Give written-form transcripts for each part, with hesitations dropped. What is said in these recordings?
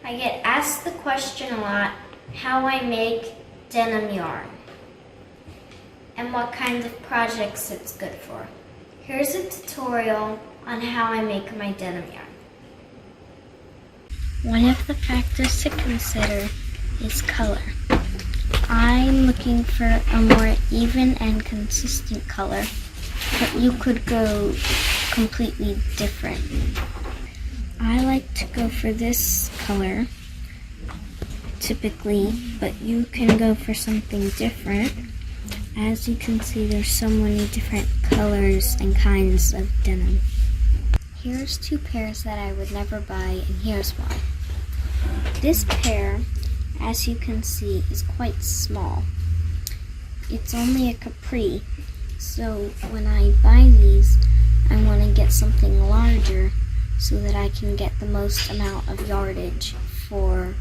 I get asked the question a lot how I make denim yarn and what kinds of projects it's good for. Here's a tutorial on how I make my denim yarn. One of the factors to consider is color. I'm looking for a more even and consistent color, but you could go completely different. I like to go for this color typically, but you can go for something different. As you can see, there's so many different colors and kinds of denim. Here's two pairs that I would never buy, and here's why. This pair, as you can see, is quite small. It's only a capri, so when I buy these, I want to get something larger so that I can get the most amount of yardage for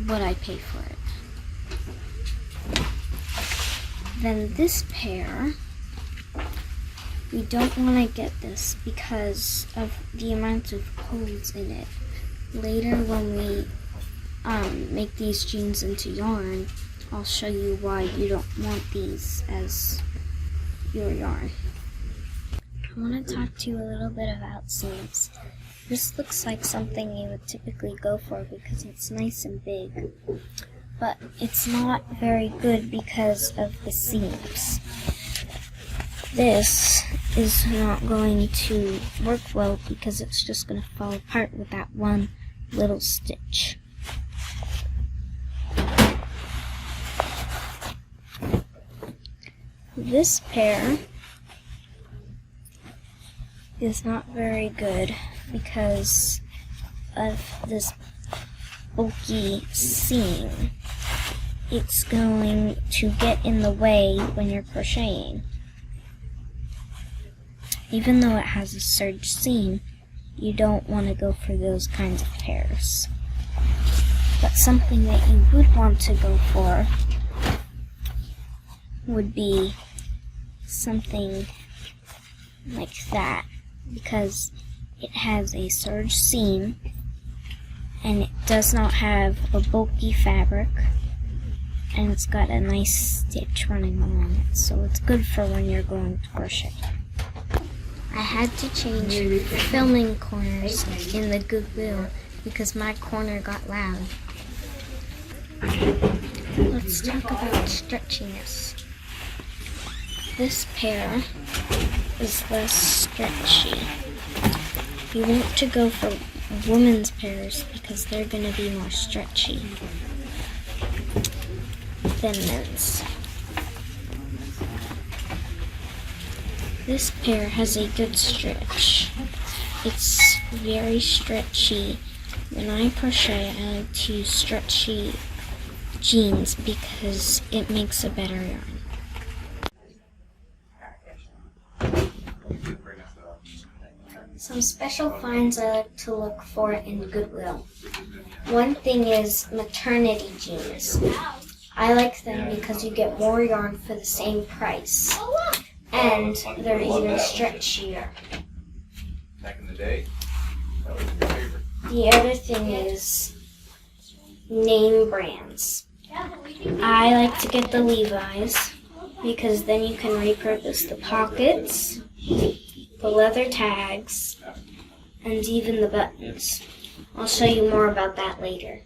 what I pay for it. Then this pair, we don't want to get this because of the amount of holes in it. Later when we make these jeans into yarn, I'll show you why you don't want these as your yarn. I want to talk to you a little bit about seams. This looks like something you would typically go for because it's nice and big, but it's not very good because of the seams. This is not going to work well because it's just going to fall apart with that one little stitch. This pair is not very good because of this bulky seam. It's going to get in the way when you're crocheting. Even though it has a serge seam, you don't want to go for those kinds of pairs. But something that you would want to go for would be something like that, because it has a serge seam and it does not have a bulky fabric, and it's got a nice stitch running along it, so it's good for when you're going to crochet. I had to change filming corners in the Goodwill because my corner got loud. Let's talk about stretchiness. This pair is less stretchy. You want to go for women's pairs because they're going to be more stretchy than men's. This pair has a good stretch. It's very stretchy. When I crochet, I like to use stretchy jeans because it makes a better yarn. Some special finds I like to look for in Goodwill. One thing is maternity jeans. I like them because you get more yarn for the same price. And they're even stretchier. Back in the day, that was your favorite. The other thing is name brands. I like to get the Levi's because then you can repurpose the pockets, the leather tags, and even the buttons. I'll show you more about that later.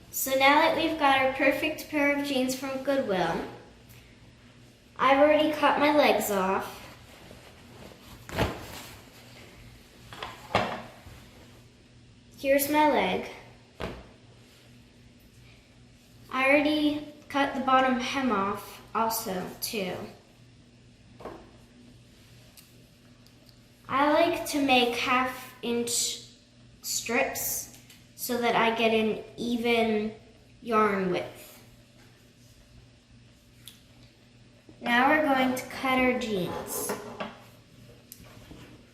So now that we've got our perfect pair of jeans from Goodwill, I've already cut my legs off. Here's my leg. I already cut the bottom hem off also too. I like to make 1/2 inch strips so that I get an even yarn width. Now we're going to cut our jeans.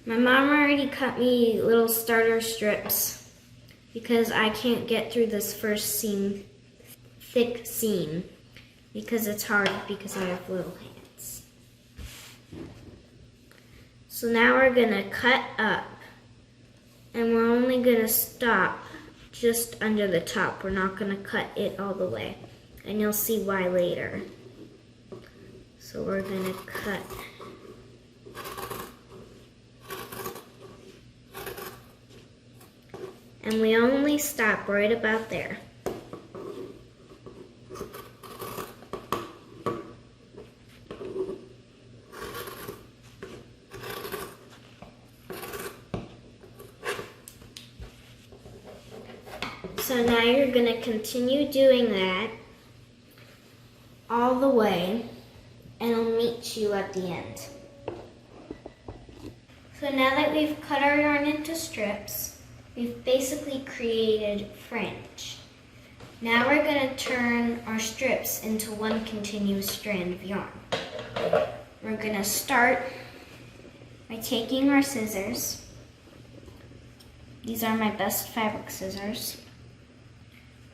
My mom already cut me little starter strips because I can't get through this first seam, thick seam, because it's hard because I have little hands. So now we're gonna cut up, and we're only gonna stop just under the top. We're not gonna cut it all the way, and you'll see why later. So we're gonna cut. And we only stop right about there. So now you're going to continue doing that all the way, and I'll meet you at the end. So now that we've cut our yarn into strips, we've basically created fringe. Now we're going to turn our strips into one continuous strand of yarn. We're going to start by taking our scissors. These are my best fabric scissors.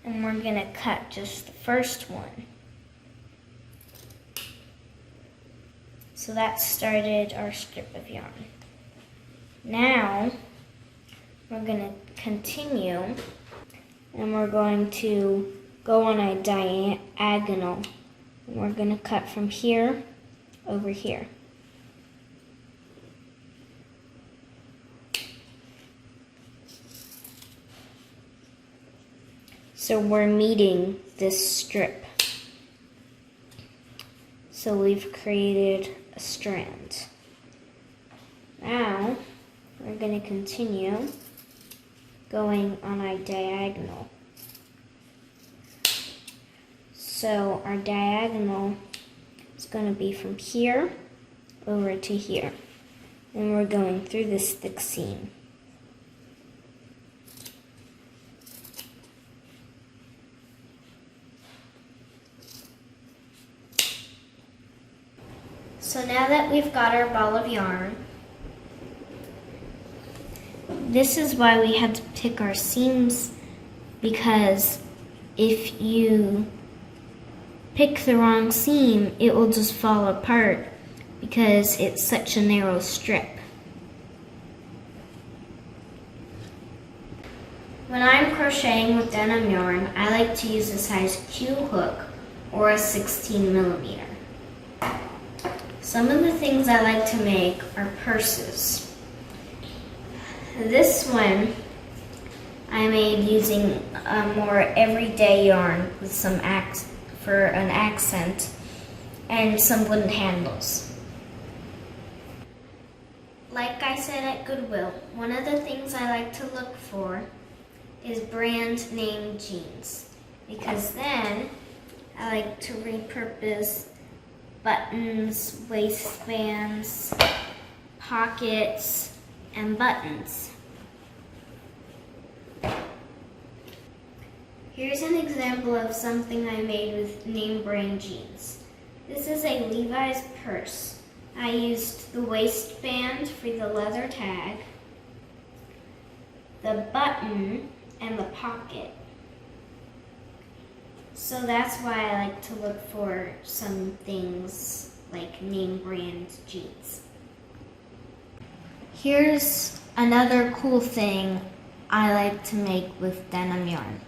And we're going to cut just the first one. So that started our strip of yarn. Now we're going to continue, and we're going to go on a diagonal. And we're going to cut from here over here. So we're meeting this strip. So we've created a strand. Now we're going to continue going on a diagonal. So our diagonal is going to be from here over to here. And we're going through this thick seam. So now that we've got our ball of yarn, this is why we had to pick our seams, because if you pick the wrong seam, it will just fall apart because it's such a narrow strip. When I'm crocheting with denim yarn, I like to use a size Q hook or a 16mm. Some of the things I like to make are purses. This one I made using a more everyday yarn with some for an accent and some wooden handles. Like I said at Goodwill, one of the things I like to look for is brand name jeans, because then I like to repurpose buttons, waistbands, pockets, and buttons. Here's an example of something I made with name brand jeans. This is a Levi's purse. I used the waistband for the leather tag, the button, and the pocket. So that's why I like to look for some things like name brand jeans. Here's another cool thing I like to make with denim yarn.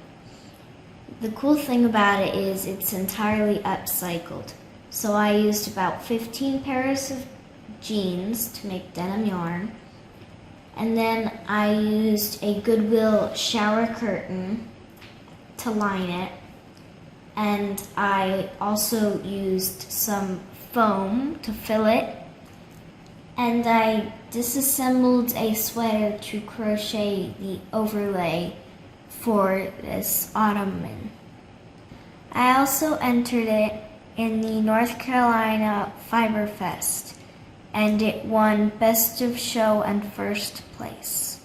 The cool thing about it is it's entirely upcycled. So I used about 15 pairs of jeans to make denim yarn. And then I used a Goodwill shower curtain to line it. And I also used some foam to fill it. And I disassembled a sweater to crochet the overlay for this ottoman. I also entered it in the North Carolina Fiber Fest, and it won Best of Show and First Place.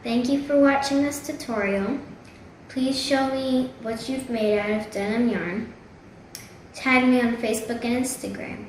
Thank you for watching this tutorial. Please show me what you've made out of denim yarn. Tag me on Facebook and Instagram.